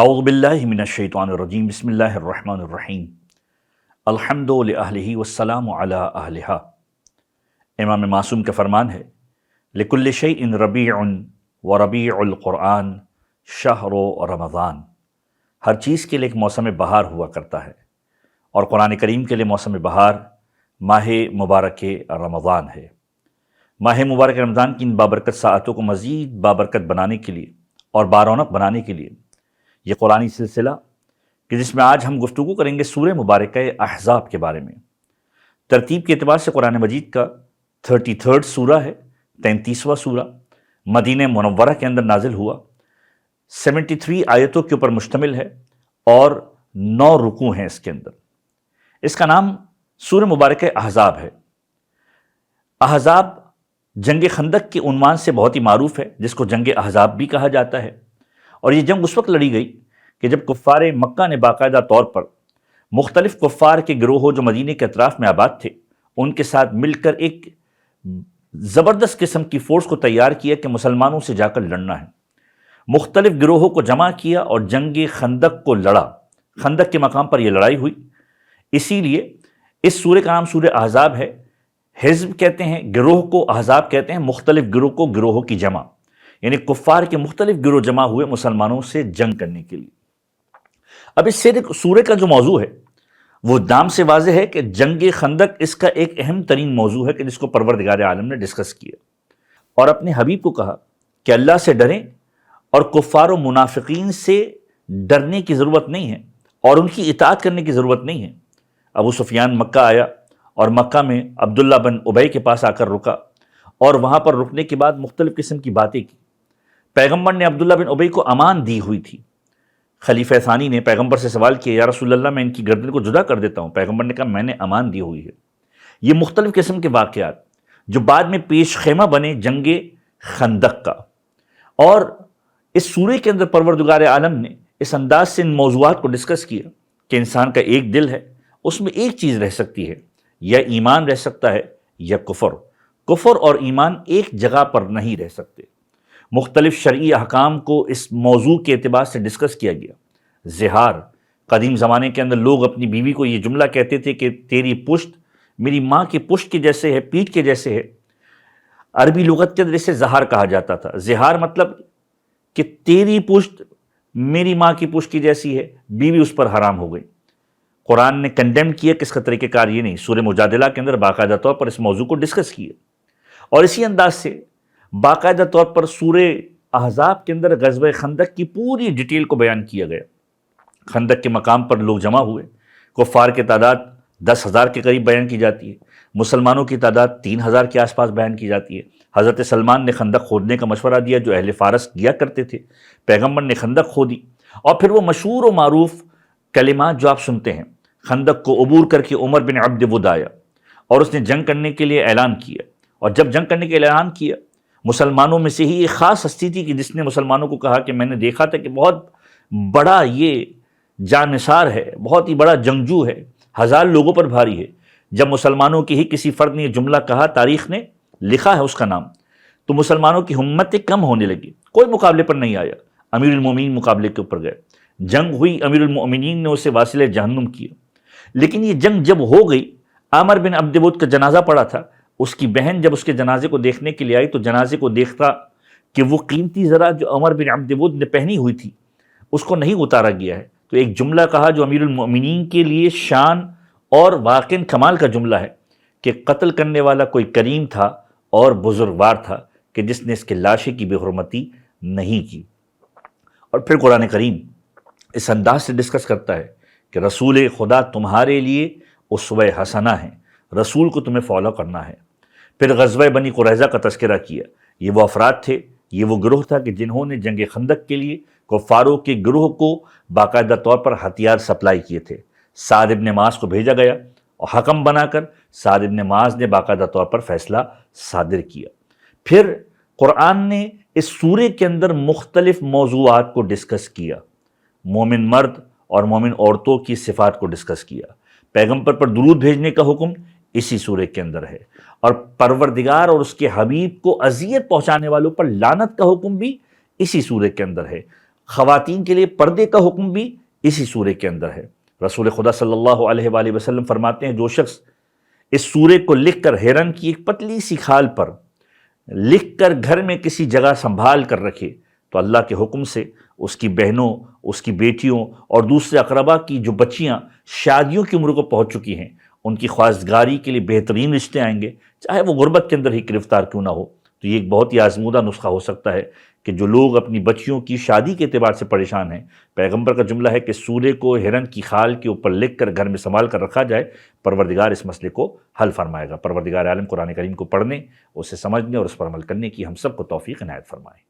اعوذ باللہ من الشیطان الرجیم بسم اللہ الرحمن الرحیم الحمد لأہلہ والسلام علی اہلہا۔ امام معصوم کا فرمان ہے لکل شیء ربیع وربیع القرآن شہر رمضان۔ ہر چیز کے لیے ایک موسم بہار ہوا کرتا ہے اور قرآن کریم کے لیے موسم بہار ماہ مبارک رمضان ہے۔ ماہ مبارک رمضان کی ان بابرکت ساعتوں کو مزید بابرکت بنانے کے لیے اور بارونق بنانے کے لیے یہ قرآنی سلسلہ کہ جس میں آج ہم گفتگو کریں گے سورہ مبارکہ احزاب کے بارے میں۔ ترتیب کے اعتبار سے قرآن مجید کا 33 سورہ ہے، 33واں سورہ، مدینہ منورہ کے اندر نازل ہوا، 73 آیتوں کے اوپر مشتمل ہے اور 9 رکوع ہیں اس کے اندر۔ اس کا نام سورہ مبارکہ احزاب ہے۔ احزاب جنگ خندق کے عنوان سے بہت ہی معروف ہے، جس کو جنگ احزاب بھی کہا جاتا ہے، اور یہ جنگ اس وقت لڑی گئی کہ جب کفار مکہ نے باقاعدہ طور پر مختلف کفار کے گروہوں جو مدینے کے اطراف میں آباد تھے ان کے ساتھ مل کر ایک زبردست قسم کی فورس کو تیار کیا کہ مسلمانوں سے جا کر لڑنا ہے۔ مختلف گروہوں کو جمع کیا اور جنگ خندق کو لڑا۔ خندق کے مقام پر یہ لڑائی ہوئی، اسی لیے اس سورہ کا نام سورہ احزاب ہے۔ حزب کہتے ہیں گروہ کو، احزاب کہتے ہیں مختلف گروہ کو، گروہوں کی جمع، یعنی کفار کے مختلف گروہ جمع ہوئے مسلمانوں سے جنگ کرنے کے لیے۔ اب اس سورہ کا جو موضوع ہے وہ نام سے واضح ہے کہ جنگ خندق اس کا ایک اہم ترین موضوع ہے کہ جس کو پروردگار عالم نے ڈسکس کیا اور اپنے حبیب کو کہا کہ اللہ سے ڈریں اور کفار و منافقین سے ڈرنے کی ضرورت نہیں ہے اور ان کی اطاعت کرنے کی ضرورت نہیں ہے۔ ابو سفیان مکہ آیا اور مکہ میں عبداللہ بن ابی کے پاس آ کر رکا اور وہاں پر رکنے کے بعد مختلف قسم کی باتیں کی۔ پیغمبر نے عبداللہ بن ابی کو امان دی ہوئی تھی۔ خلیفہ ثانی نے پیغمبر سے سوال کیا، یا رسول اللہ میں ان کی گردن کو جدا کر دیتا ہوں۔ پیغمبر نے کہا میں نے امان دی ہوئی ہے۔ یہ مختلف قسم کے واقعات جو بعد میں پیش خیمہ بنے جنگ خندق کا، اور اس سورہ کے اندر پروردگار عالم نے اس انداز سے ان موضوعات کو ڈسکس کیا کہ انسان کا ایک دل ہے، اس میں ایک چیز رہ سکتی ہے، یا ایمان رہ سکتا ہے یا کفر۔ کفر اور ایمان ایک جگہ پر نہیں رہ سکتے۔ مختلف شرعی احکام کو اس موضوع کے اعتبار سے ڈسکس کیا گیا۔ زہار، قدیم زمانے کے اندر لوگ اپنی بیوی کو یہ جملہ کہتے تھے کہ تیری پشت میری ماں کی پشت کے جیسے ہے، پیٹھ کے جیسے ہے۔ عربی لغت کے اندر اسے زہار کہا جاتا تھا۔ زہار مطلب کہ تیری پشت میری ماں کی پشت کی جیسی ہے، بیوی اس پر حرام ہو گئی۔ قرآن نے کنڈیم کیا کہ اس کا طریقہ کار یہ نہیں۔ سورہ مجادلہ کے اندر باقاعدہ طور پر اس موضوع کو ڈسکس کیا، اور اسی انداز سے باقاعدہ طور پر سورہ احزاب کے اندر غزوہ خندق کی پوری ڈیٹیل کو بیان کیا گیا۔ خندق کے مقام پر لوگ جمع ہوئے، کفار کی تعداد 10,000 کے قریب بیان کی جاتی ہے، مسلمانوں کی تعداد 3,000 کے آس پاس بیان کی جاتی ہے۔ حضرت سلمان نے خندق کھودنے کا مشورہ دیا جو اہل فارس کیا کرتے تھے۔ پیغمبر نے خندق کھودی، اور پھر وہ مشہور و معروف کلمات جو آپ سنتے ہیں، خندق کو عبور کر کے عمر بن عبد ود آیا اور اس نے جنگ کرنے کے لیے اعلان کیا، اور جب جنگ کرنے کے لیے اعلان کیا مسلمانوں میں سے ہی ایک خاص ہستی تھی کہ جس نے مسلمانوں کو کہا کہ میں نے دیکھا تھا کہ بہت بڑا یہ جانثار ہے، بہت ہی بڑا جنگجو ہے، 1000 لوگوں پر بھاری ہے۔ جب مسلمانوں کے ہی کسی فرد نے یہ جملہ کہا، تاریخ نے لکھا ہے اس کا نام، تو مسلمانوں کی ہمتیں کم ہونے لگی، کوئی مقابلے پر نہیں آیا۔ امیر المومنین مقابلے کے اوپر گئے، جنگ ہوئی، امیر المومنین نے اسے واصل جہنم کیا۔ لیکن یہ جنگ جب ہو گئی، عامر بن عبد ود کا جنازہ پڑا تھا، اس کی بہن جب اس کے جنازے کو دیکھنے کے لیے آئی تو جنازے کو دیکھتا کہ وہ قیمتی زرہ جو عمر بن عبد ود نے پہنی ہوئی تھی اس کو نہیں اتارا گیا ہے، تو ایک جملہ کہا جو امیر المؤمنین کے لیے شان اور واقعی کمال کا جملہ ہے کہ قتل کرنے والا کوئی کریم تھا اور بزرگوار تھا کہ جس نے اس کے لاشے کی بے حرمتی نہیں کی۔ اور پھر قرآن کریم اس انداز سے ڈسکس کرتا ہے کہ رسول خدا تمہارے لیے اسوہ حسنہ ہیں، رسول کو تمہیں فالو کرنا ہے۔ پھر غزوہ بنی قریظہ کا تذکرہ کیا۔ یہ وہ افراد تھے، یہ وہ گروہ تھا کہ جنہوں نے جنگ خندق کے لیے کفاروں کے گروہ کو باقاعدہ طور پر ہتھیار سپلائی کیے تھے۔ سعد بن معاذ کو بھیجا گیا اور حکم بنا کر سعد بن معاذ نے باقاعدہ طور پر فیصلہ صادر کیا۔ پھر قرآن نے اس سورے کے اندر مختلف موضوعات کو ڈسکس کیا۔ مومن مرد اور مومن عورتوں کی صفات کو ڈسکس کیا۔ پیغمبر پر درود بھیجنے کا حکم اسی سورے کے اندر ہے، اور پروردگار اور اس کے حبیب کو اذیت پہنچانے والوں پر لعنت کا حکم بھی اسی سورے کے اندر ہے۔ خواتین کے لیے پردے کا حکم بھی اسی سورے کے اندر ہے۔ رسول خدا صلی اللہ علیہ وآلہ وسلم فرماتے ہیں جو شخص اس سورے کو لکھ کر ہرن کی ایک پتلی سی کھال پر لکھ کر گھر میں کسی جگہ سنبھال کر رکھے تو اللہ کے حکم سے اس کی بہنوں، اس کی بیٹیوں اور دوسرے اقربا کی جو بچیاں شادیوں کی عمر کو پہنچ چکی ہیں ان کی خواستگاری کے لیے بہترین رشتے آئیں گے، چاہے وہ غربت کے اندر ہی گرفتار کیوں نہ ہو۔ تو یہ ایک بہت ہی آزمودہ نسخہ ہو سکتا ہے کہ جو لوگ اپنی بچیوں کی شادی کے اعتبار سے پریشان ہیں، پیغمبر کا جملہ ہے کہ سورے کو ہرن کی کھال کے اوپر لکھ کر گھر میں سنبھال کر رکھا جائے، پروردگار اس مسئلے کو حل فرمائے گا۔ پروردگار عالم قرآن کریم کو پڑھنے، اسے سمجھنے اور اس پر عمل کرنے کی ہم سب کو توفیق عنایت فرمائے۔